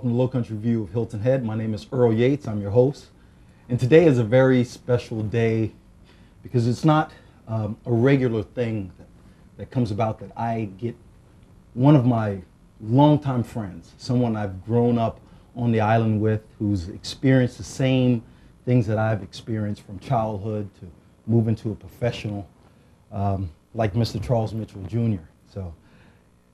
welcome to Lowcountry View of Hilton Head. My name is Earl Yates. I'm your host. And today is a very special day because it's not a regular thing that comes about that I get one of my longtime friends, someone I've grown up on the island with, who's experienced the same things that I've experienced from childhood to moving to a professional, like Mr. Charles Mitchell Jr. So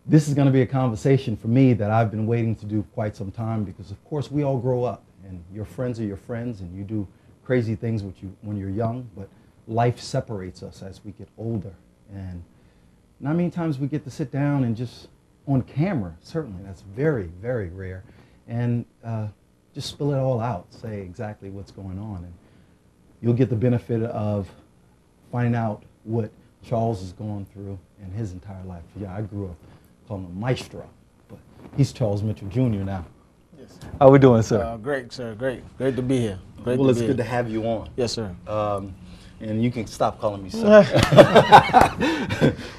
this is going to be a conversation for me that I've been waiting to do quite some time because, of course, we all grow up and your friends are your friends and you do crazy things when you're young, but life separates us as we get older. And not many times we get to sit down and just on camera, certainly, that's very, very rare, and just spill it all out, say exactly what's going on. And you'll get the benefit of finding out what Charles is going through in his entire life. Yeah, I grew up calling him Maestro, but he's Charles Mitchell Jr. now. Yes. How we doing, sir? Great, sir. Great. Great to be here. Well, it's good to have you on. Yes, sir. And you can stop calling me sir.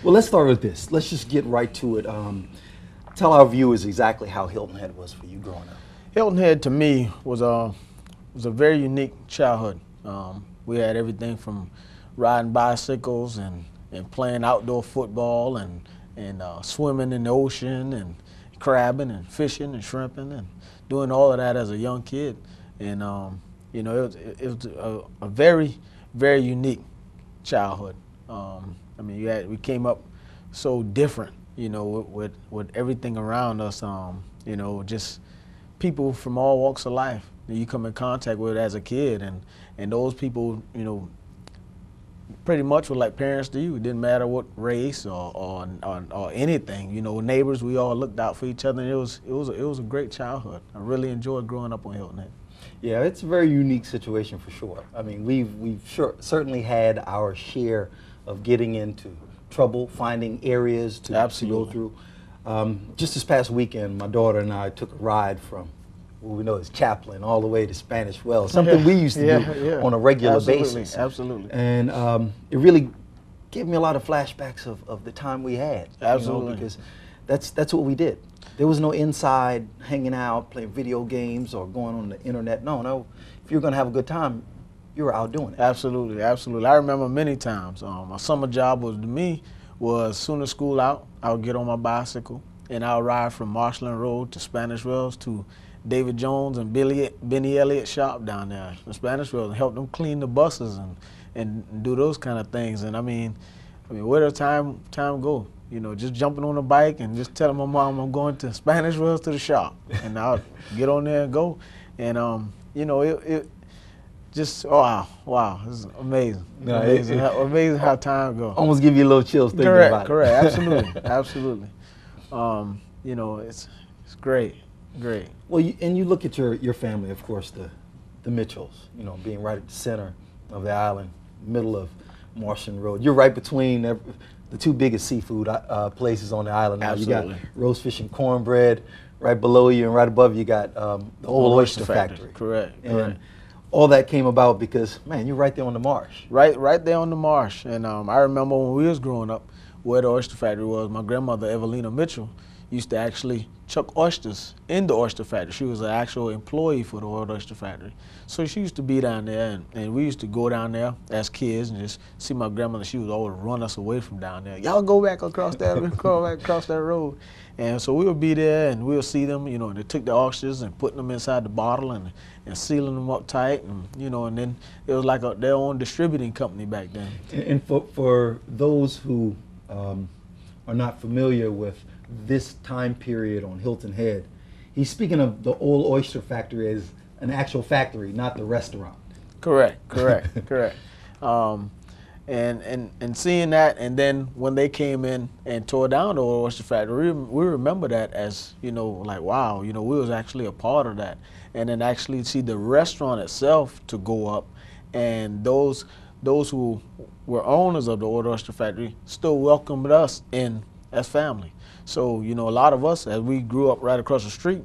Well, let's start with this. Let's just get right to it. Tell our viewers exactly how Hilton Head was for you growing up. Hilton Head to me was a very unique childhood. We had everything from riding bicycles and playing outdoor football and swimming in the ocean and crabbing and fishing and shrimping and doing all of that as a young kid. And you know, it was a very, very unique childhood. I mean, we came up so different, you know, with everything around us. You know, just people from all walks of life that you come in contact with as a kid, and those people, you know, pretty much were like parents to you. It didn't matter what race or anything. You know, neighbors, we all looked out for each other. And it was a great childhood. I really enjoyed growing up on Hilton Head. Yeah, it's a very unique situation for sure. I mean, we've certainly had our share of getting into trouble, finding areas to go through. Just this past weekend, my daughter and I took a ride from what we know as Chaplin all the way to Spanish Wells, something we used to do on a regular basis. Absolutely. And it really gave me a lot of flashbacks of the time we had. Absolutely. You know, because that's what we did. There was no inside hanging out, playing video games or going on the internet. No. If you were going to have a good time, you were out doing it. Absolutely, absolutely. I remember many times. My summer job was, to me, was as soon as school out, I would get on my bicycle and I would ride from Marshland Road to Spanish Wells to David Jones and Benny Elliott's shop down there in Spanish Wells and help them clean the buses and do those kind of things. And I mean, where does time go? You know, just jumping on a bike and just telling my mom I'm going to Spanish Wells to the shop, and I'll get on there and go. And you know, it just wow, it's amazing. No, amazing how time goes. Almost give you a little chills thinking about it. Correct, absolutely, absolutely. You know, it's great. Well, and you look at your family, of course, the Mitchells, you know, being right at the center of the island, middle of Marshland Road. You're right between the two biggest seafood places on the island now. Absolutely. You got roast fish and cornbread right below you, and right above you got the old oyster factory. Correct. And all that came about because, man, you're right there on the marsh. Right there on the marsh. And I remember when we was growing up, where the oyster factory was, my grandmother, Evelina Mitchell, used to actually chuck oysters in the oyster factory. She was an actual employee for the oyster factory. So she used to be down there, and we used to go down there as kids and just see my grandmother. She would always run us away from down there. Y'all go back across that road. And so we would be there, and we would see them, you know, and they took the oysters and putting them inside the bottle and sealing them up tight, and, you know, and then it was like their own distributing company back then. And for those who are not familiar with this time period on Hilton Head, he's speaking of the old oyster factory as an actual factory, not the restaurant. Correct. And seeing that, and then when they came in and tore down the old oyster factory, we remember that as, you know, like, wow, you know, we was actually a part of that. And then actually see the restaurant itself to go up, and those who were owners of the old oyster factory still welcomed us in as family. So, you know, a lot of us, as we grew up right across the street,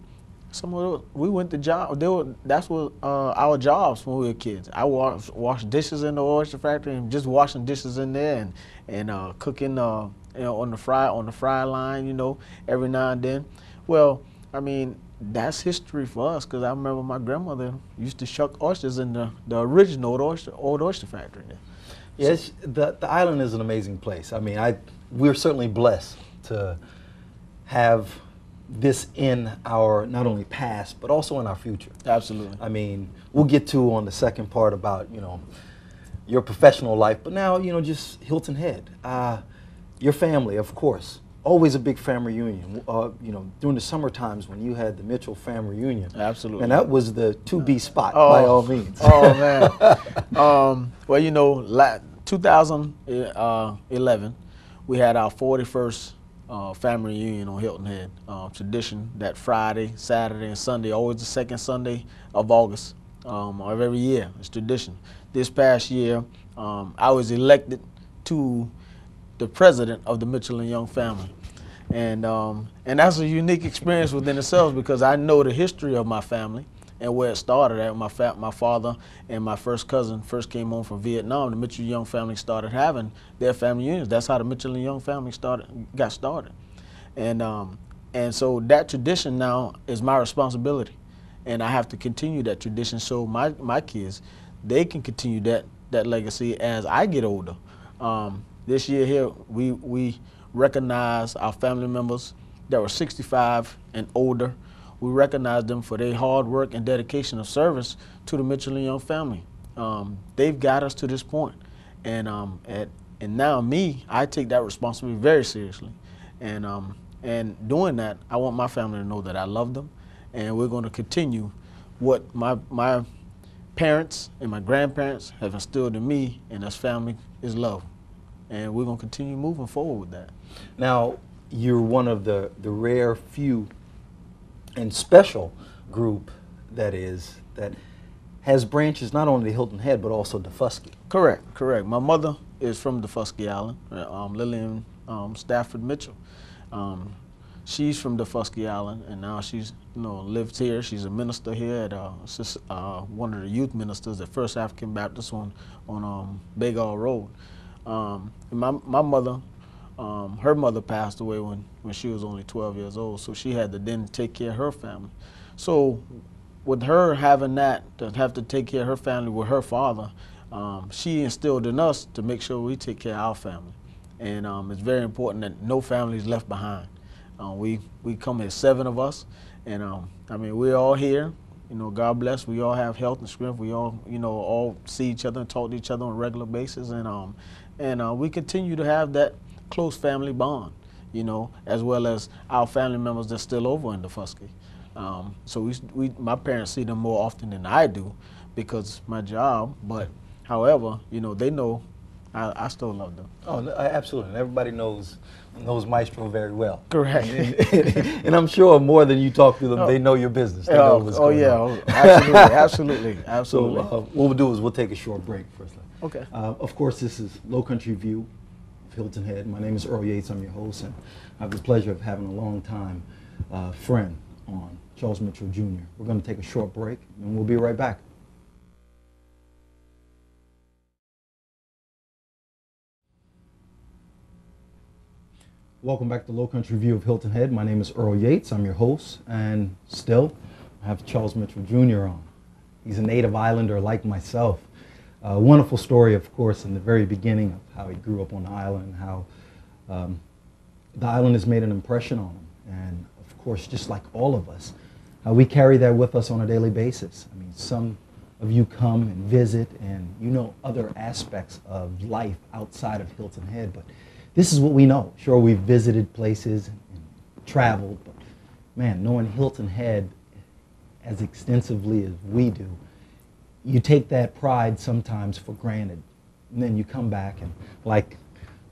we went to job. That's what our jobs when we were kids. I washed dishes in the oyster factory, and just washing dishes in there, and cooking, you know, on the fry line, you know, every now and then. Well, I mean, that's history for us, because I remember my grandmother used to shuck oysters in the original old oyster factory there. Yes, the island is an amazing place. I mean, we're certainly blessed to have this in our not only past but also in our future. Absolutely. I mean, we'll get to on the second part about your professional life, but now just Hilton Head, your family, of course. Always a big family reunion. During the summer times when you had the Mitchell family reunion. Absolutely. And that was the to-be spot by all means. Oh man. Well, 2011, we had our 41st family reunion on Hilton Head. Tradition that Friday, Saturday, and Sunday, always the second Sunday of August of every year. It's tradition. This past year, I was elected to the president of the Mitchell and Young family. And that's a unique experience within itself, because I know the history of my family and where it started at. My father and my first cousin first came home from Vietnam. The Mitchell and Young family started having their family unions. That's how the Mitchell and Young family got started. And so that tradition now is my responsibility, and I have to continue that tradition so my kids, they can continue that legacy as I get older. This year here, we recognize our family members that were 65 and older. We recognize them for their hard work and dedication of service to the Mitchell and Young family. They've got us to this point. And now I take that responsibility very seriously. And doing that, I want my family to know that I love them, and we're going to continue what my parents and my grandparents have instilled in me and us family is love. And we're going to continue moving forward with that. Now, you're one of the rare few and special group that has branches not only to Hilton Head but also to Fusky. Correct. My mother is from the Fusky Island, Lillian Stafford Mitchell. She's from the Fusky Island, and now she's lives here. She's a minister here at one of the youth ministers at First African Baptist on Bagal Road. My mother, her mother passed away when she was only 12 years old, so she had to then take care of her family. So with her having to have to take care of her family with her father, she instilled in us to make sure we take care of our family. And it's very important that no family is left behind. We come here, 7 of us, and I mean, we're all here. God bless. We all have health and strength. We all, all see each other and talk to each other on a regular basis, and we continue to have that close family bond, as well as our family members that's still over in the Fusky. So my parents see them more often than I do because it's my job. But however, they know I still love them. Oh, absolutely. And everybody knows Maestro very well. Correct. And I'm sure more than you talk to them, they know your business. They know what's going on. Absolutely. So what we'll do is we'll take a short break first. Okay. Of course, this is Lowcountry View of Hilton Head. My name is Earl Yates. I'm your host, and I have the pleasure of having a long-time friend on, Charles Mitchell Jr. We're going to take a short break, and we'll be right back. Welcome back to Lowcountry View of Hilton Head. My name is Earl Yates. I'm your host, and still I have Charles Mitchell Jr. on. He's a native islander like myself. A wonderful story, of course, in the very beginning of how he grew up on the island, how the island has made an impression on him. And of course, just like all of us, how we carry that with us on a daily basis. I mean, some of you come and visit and other aspects of life outside of Hilton Head, but this is what we know. Sure, we've visited places and traveled, but man, knowing Hilton Head as extensively as we do, you take that pride sometimes for granted. And then you come back and, like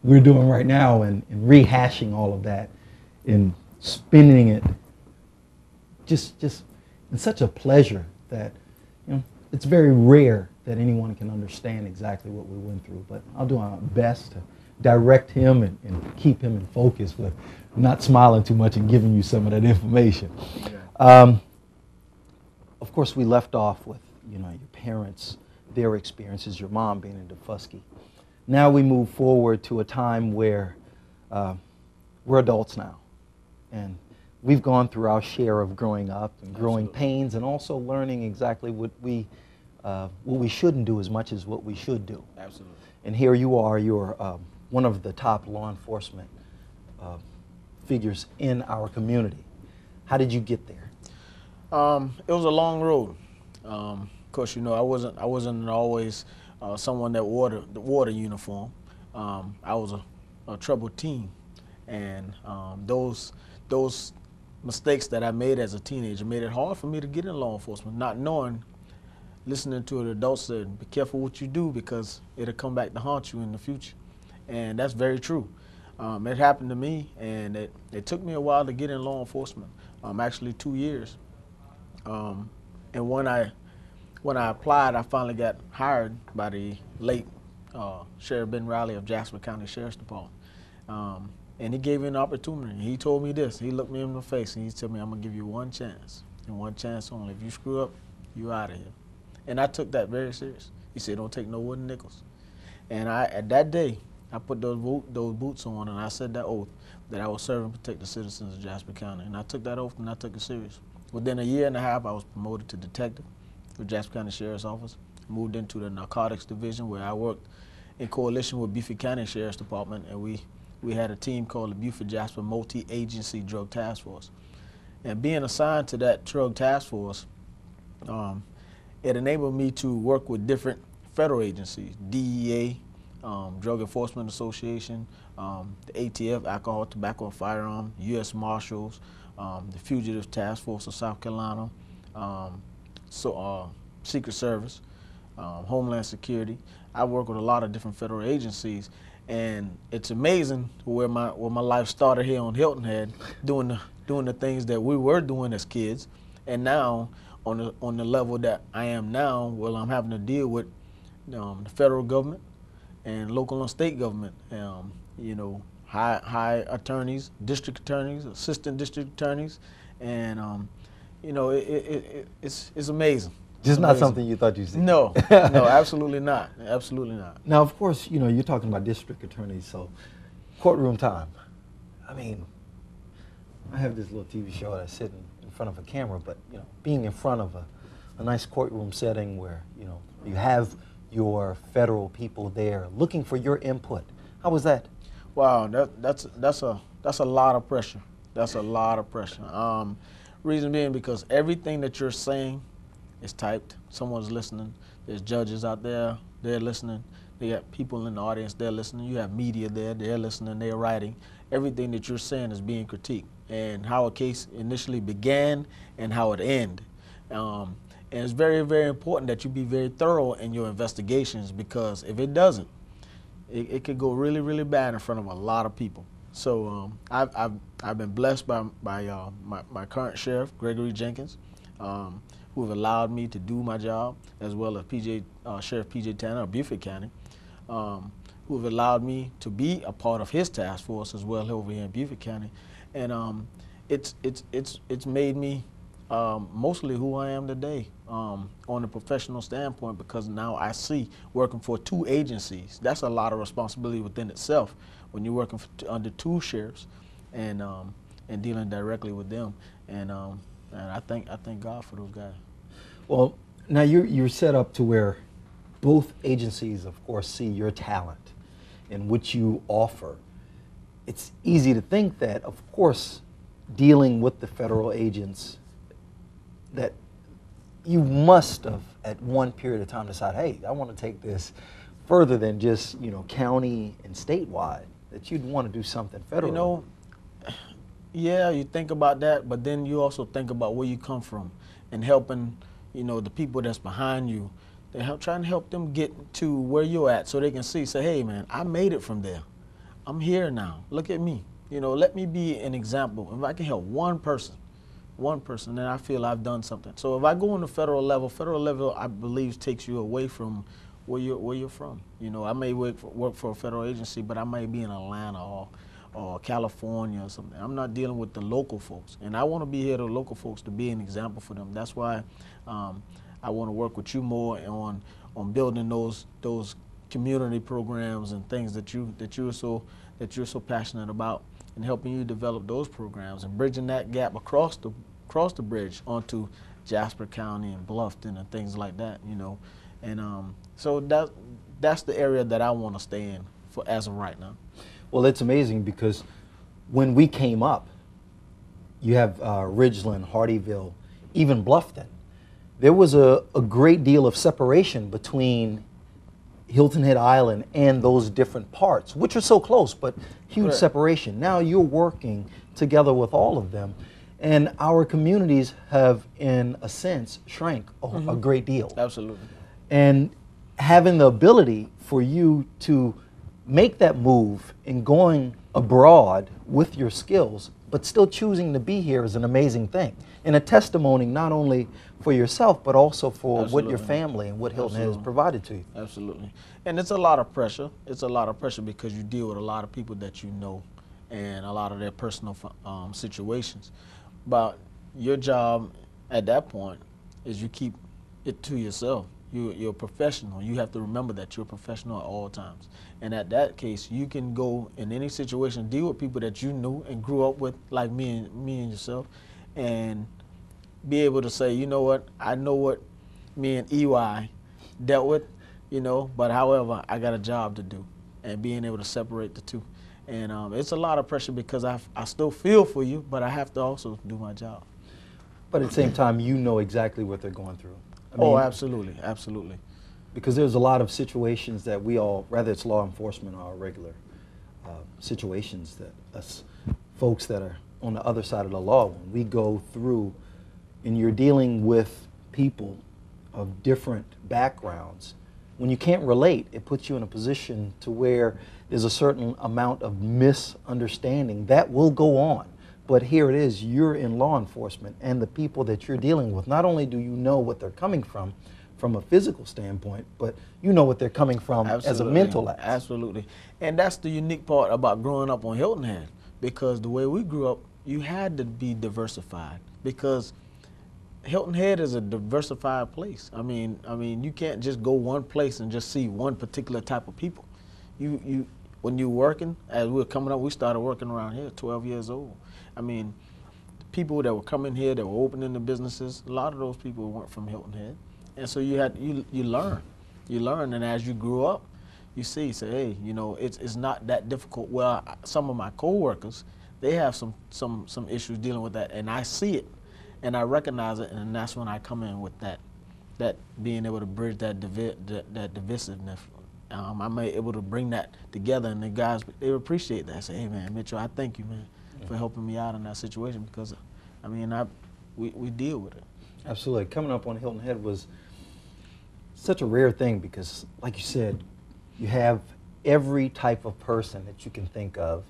we're doing right now, and rehashing all of that and spinning it just in such a pleasure that it's very rare that anyone can understand exactly what we went through. But I'll do my best to direct him and keep him in focus with not smiling too much and giving you some of that information. Yeah. Of course, we left off with your parents, their experiences, your mom being in Fusky. Now we move forward to a time where we're adults now, and we've gone through our share of growing up and growing Absolutely. pains, and also learning exactly what we shouldn't do as much as what we should do. Absolutely. And here you are, you're one of the top law enforcement figures in our community. How did you get there? It was a long road. Of course, you know, I wasn't always someone that wore the uniform. I was a troubled teen, and those mistakes that I made as a teenager made it hard for me to get in law enforcement, not knowing, listening to an adult say, be careful what you do because it'll come back to haunt you in the future. And that's very true. It happened to me, and it took me a while to get in law enforcement, actually 2 years. And when I applied, I finally got hired by the late Sheriff Ben Riley of Jasper County Sheriff's Department. And he gave me an opportunity. He told me this. He looked me in the face and he told me, I'm going to give you one chance, and one chance only. If you screw up, you're out of here. And I took that very serious. He said, don't take no wooden nickels. And at that day, I put those boots on, and I said that oath that I would serve and protect the citizens of Jasper County. And I took that oath, and I took it serious. Within a year and a half, I was promoted to detective with Jasper County Sheriff's Office. Moved into the narcotics division, where I worked in coalition with Beaufort County Sheriff's Department, and we had a team called the Beaufort Jasper Multi-Agency Drug Task Force. And being assigned to that drug task force, it enabled me to work with different federal agencies, DEA, Drug Enforcement Association, the ATF, Alcohol, Tobacco, and Firearm, U.S. Marshals, the Fugitive Task Force of South Carolina, Secret Service, Homeland Security. I work with a lot of different federal agencies, and it's amazing where my life started here on Hilton Head, doing the things that we were doing as kids, and now on the level that I am now, well, I'm having to deal with the federal government and local and state government. You know, high attorneys, district attorneys, assistant district attorneys, and you know, it's amazing. Just not something you thought you'd see. No, no, absolutely not. Absolutely not. Now, of course, you know, you're talking about district attorneys, so courtroom time. I mean, I have this little TV show that's sitting in front of a camera, but, you know, being in front of a nice courtroom setting where, you know, you have your federal people there looking for your input. How was that? Wow, that's a lot of pressure. That's a lot of pressure. Reason being because everything that you're saying is typed. Someone's listening. There's judges out there, they're listening. They got people in the audience, they're listening. You have media there, they're listening, they're writing. Everything that you're saying is being critiqued, and how a case initially began and how it ended. And it's very, very important that you be very thorough in your investigations, because if it doesn't, it could go really, really bad in front of a lot of people. So I've been blessed by my current sheriff, Gregory Jenkins, who have allowed me to do my job, as well as Sheriff P.J. Tanner of Beaufort County, who have allowed me to be a part of his task force as well over here in Beaufort County. And it's made me mostly who I am today on a professional standpoint, because now I see working for 2 agencies. That's a lot of responsibility within itself when you're working under 2 sheriffs and dealing directly with them. And I thank God for those guys. Well, now you're set up to where both agencies, of course, see your talent and what you offer. It's easy to think that, of course, dealing with the federal agents, that you must have at one period of time decided, hey, I want to take this further than just, you know, county and statewide, that you'd want to do something federal. You know, yeah, you think about that, but then you also think about where you come from and helping, you know, the people that's behind you. Trying to help them get to where you're at, so they can say, hey, man, I made it from there. I'm here now. Look at me. You know, let me be an example. If I can help one person, then I feel I've done something. So if I go on the federal level, I believe takes you away from where you're from. You know, I may work for a federal agency, but I may be in Atlanta or California or something. I'm not dealing with the local folks, and I want to be here to the local folks to be an example for them. That's why I want to work with you more on building those community programs and things that you're so passionate about. and helping you develop those programs and bridging that gap across the bridge onto Jasper County and Bluffton and things like that, you know. And so that's the area that I want to stay in for as of right now. Well, it's amazing because when we came up, you have Ridgeland, Hardyville, even Bluffton. There was a great deal of separation between Hilton Head Island and those different parts, which are so close, but huge Correct. separation. Now you're working together with all of them, and our communities have, in a sense, shrank a great deal. Absolutely. And having the ability for you to make that move and going abroad with your skills, but still choosing to be here is an amazing thing. And a testimony not only for yourself, but also for what your family and what Hilton Head has provided to you. Absolutely. And it's a lot of pressure. It's a lot of pressure because you deal with a lot of people that you know and a lot of their personal situations. But your job at that point is you keep it to yourself. You're a professional. You have to remember that you're a professional at all times. And at that case, you can go in any situation, deal with people that you knew and grew up with, like me and yourself, and be able to say, you know what, I know what me and EY dealt with, you know, but however, I got a job to do, and being able to separate the two. And it's a lot of pressure because I still feel for you, but I have to also do my job. But at the same time, you know exactly what they're going through. I Oh, mean, absolutely, absolutely. because there's a lot of situations that we all, whether it's law enforcement or regular situations, that us folks that are on the other side of the law, when we go through and you're dealing with people of different backgrounds, when you can't relate, it puts you in a position to where there's a certain amount of misunderstanding that will go on. But here it is, you're in law enforcement, and the people that you're dealing with, not only do you know what they're coming from a physical standpoint, but you know what they're coming from as a mental aspect. Absolutely. And that's the unique part about growing up on Hilton Head, because the way we grew up, you had to be diversified, because Hilton Head is a diversified place. I mean, you can't just go one place and just see one particular type of people. When you're working, as we were coming up, we started working around here, 12 years old. I mean, the people that were coming here, that were opening the businesses, a lot of those people weren't from Hilton Head. And so you learn, and as you grew up, you say, hey, you know, it's not that difficult. Well, some of my coworkers, they have some issues dealing with that, and I see it, and I recognize it, and that's when I come in with that being able to bridge that divisiveness. I'm able to bring that together, and the guys, they appreciate that. Say, hey man, Mitchell, I thank you, man, for helping me out in that situation, because I mean, we deal with it. Absolutely. Coming up on Hilton Head was such a rare thing because, like you said, you have every type of person that you can think of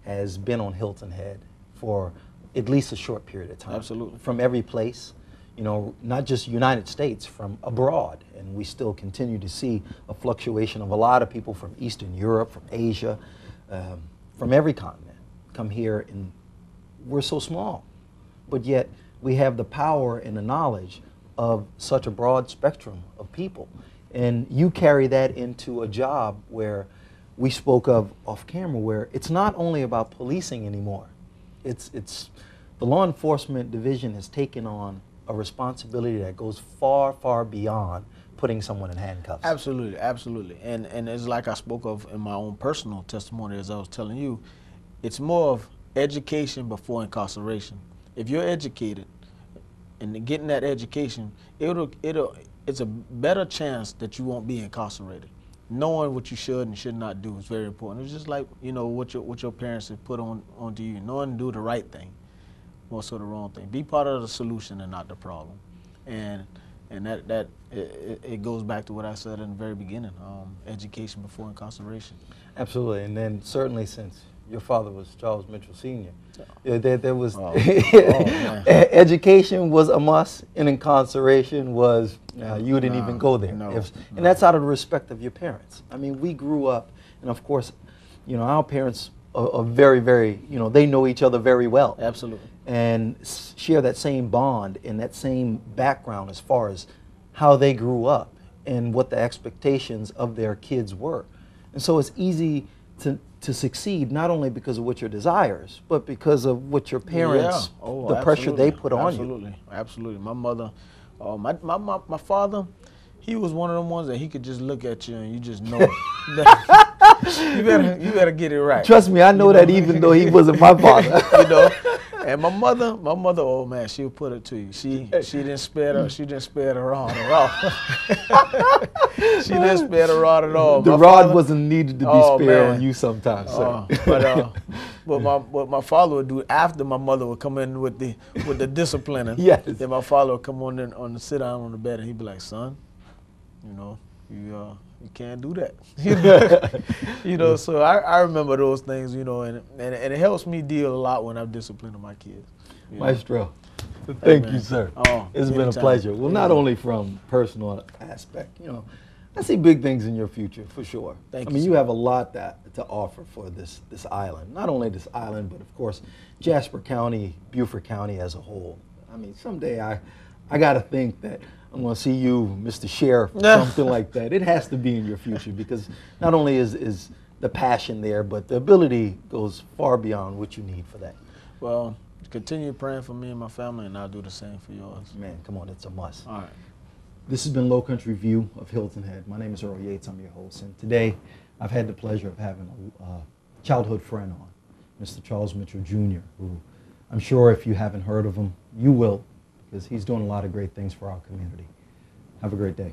has been on Hilton Head for at least a short period of time. Absolutely. From every place, you know, not just United States, from abroad. And we still continue to see a fluctuation of a lot of people from Eastern Europe, from Asia, from every continent come here, and we're so small. But yet we have the power and the knowledge of such a broad spectrum of people. And you carry that into a job where we spoke of off camera, where it's not only about policing anymore. It's the law enforcement division has taken on a responsibility that goes far, far beyond putting someone in handcuffs. Absolutely, absolutely. And it's like I spoke of in my own personal testimony, as I was telling you, it's more of education before incarceration. If you're educated and getting that education, it's a better chance that you won't be incarcerated. Knowing what you should and should not do is very important. It's just like, you know, what your parents have put onto you. Knowing to do the right thing, more so the wrong thing. Be part of the solution and not the problem. And that it goes back to what I said in the very beginning, education before incarceration. Absolutely, and then certainly since your father was Charles Mitchell Sr., there was education was a must, and incarceration was you didn't even go there. And that's out of the respect of your parents. I mean, we grew up, and of course, you know, our parents are very, very, you know, they know each other very well. Absolutely. And share that same bond and that same background as far as how they grew up and what the expectations of their kids were. And so it's easy to to succeed, not only because of what your desires, but because of what your parents, the pressure they put on you. Absolutely, absolutely. My mother, my father, he was one of them ones that he could just look at you and you just know you better get it right. Trust me, I know that even though he wasn't my father. You know. And my mother, oh man, she'll put it to you. She didn't spare the rod at all. She didn't spare the rod at all. The my rod father, wasn't needed to be spared man. on you sometimes, sir. What my father would do after my mother would come in with the disciplining. Yes. Then my father would come on the sit down on the bed and he'd be like, son, you know, you can't do that. You know, so I remember those things, you know, and it helps me deal a lot when I'm disciplining my kids. Maestro, thank you, sir. Oh, it's been a pleasure. Well, not only from personal aspect, you know, I see big things in your future for sure. Thank I you, mean, sir. you have a lot to offer for this island. Not only this island, but of course, Jasper County, Beaufort County as a whole. I mean, someday I got to think that I'm going to see you, Mr. Sheriff, or something like that. It has to be in your future because not only is the passion there, but the ability goes far beyond what you need for that. Well, continue praying for me and my family, and I'll do the same for yours. Man, come on, it's a must. All right. This has been Lowcountry View of Hilton Head. My name is Earl Yates. I'm your host. And today, I've had the pleasure of having a childhood friend on, Mr. Charles Mitchell Jr., who I'm sure if you haven't heard of him, you will, because he's doing a lot of great things for our community. Have a great day.